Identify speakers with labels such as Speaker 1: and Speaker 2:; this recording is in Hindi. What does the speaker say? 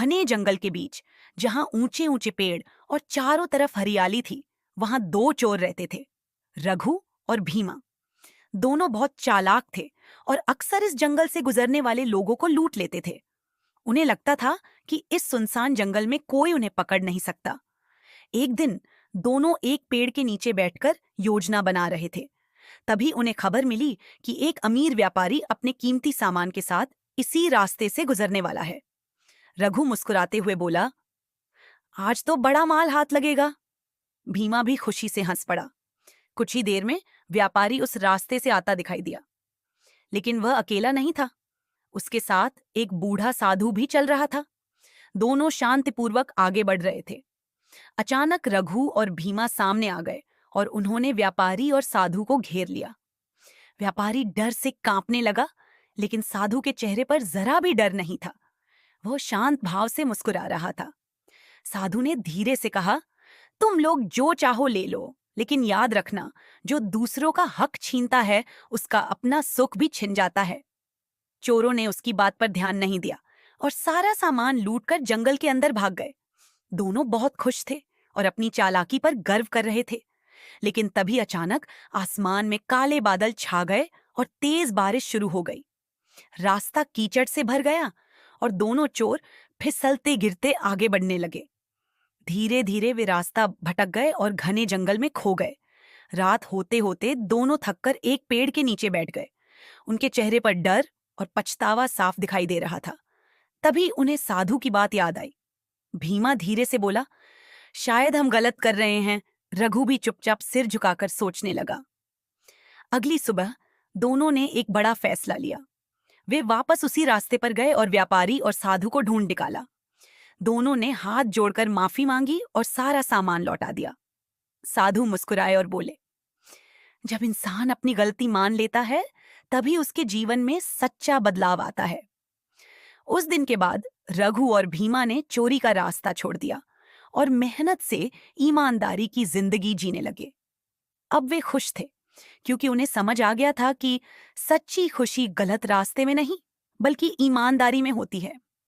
Speaker 1: घने जंगल के बीच, जहां ऊंचे ऊंचे पेड़ और चारों तरफ हरियाली थी, वहां दो चोर रहते थे, रघु और भीमा। दोनों बहुत चालाक थे और अक्सर इस जंगल से गुजरने वाले लोगों को लूट लेते थे। उन्हें लगता था कि इस सुनसान जंगल में कोई उन्हें पकड़ नहीं सकता। एक दिन दोनों एक पेड़ के नीचे बैठकर योजना बना रहे थे। तभी उन्हें खबर मिली कि एक अमीर व्यापारी अपने कीमती सामान के साथ इसी रास्ते से गुजरने वाला है। रघु मुस्कुराते हुए बोला, आज तो बड़ा माल हाथ लगेगा। भीमा भी खुशी से हंस पड़ा। कुछ ही देर में व्यापारी उस रास्ते से आता दिखाई दिया, लेकिन वह अकेला नहीं था। उसके साथ एक बूढ़ा साधु भी चल रहा था। दोनों शांतिपूर्वक आगे बढ़ रहे थे। अचानक रघु और भीमा सामने आ गए और उन्होंने व्यापारी और साधु को घेर लिया। व्यापारी डर से कांपने लगा, लेकिन साधु के चेहरे पर जरा भी डर नहीं था। वह शांत भाव से मुस्कुरा रहा था। साधु ने धीरे से कहा, तुम लोग जो चाहो ले लो, लेकिन याद रखना, जो दूसरों का हक छीनता है उसका अपना सुख भी छिन जाता है। चोरों ने उसकी बात पर ध्यान नहीं दिया और सारा सामान लूटकर जंगल के अंदर भाग गए। दोनों बहुत खुश थे और अपनी चालाकी पर गर्व कर रहे थे। लेकिन तभी अचानक आसमान में काले बादल छा गए और तेज बारिश शुरू हो गई। रास्ता कीचड़ से भर गया और दोनों चोर फिसलते गिरते आगे बढ़ने लगे। धीरे धीरे वे रास्ता भटक गए और घने जंगल में खो गए। रात होते होते दोनों थककर एक पेड़ के नीचे बैठ गए। उनके चेहरे पर डर और पछतावा साफ दिखाई दे रहा था। तभी उन्हें साधु की बात याद आई। भीमा धीरे से बोला, शायद हम गलत कर रहे हैं। रघु भी चुपचाप सिर झुकाकर सोचने लगा। अगली सुबह दोनों ने एक बड़ा फैसला लिया। वे वापस उसी रास्ते पर गए और व्यापारी और साधु को ढूंढ निकाला। दोनों ने हाथ जोड़कर माफी मांगी और सारा सामान लौटा दिया। साधु मुस्कुराए और बोले, जब इंसान अपनी गलती मान लेता है, तभी उसके जीवन में सच्चा बदलाव आता है। उस दिन के बाद रघु और भीमा ने चोरी का रास्ता छोड़ दिया और मेहनत से ईमानदारी की जिंदगी जीने लगे। अब वे खुश थे, क्योंकि उन्हें समझ आ गया था कि सच्ची खुशी गलत रास्ते में नहीं, बल्कि ईमानदारी में होती है।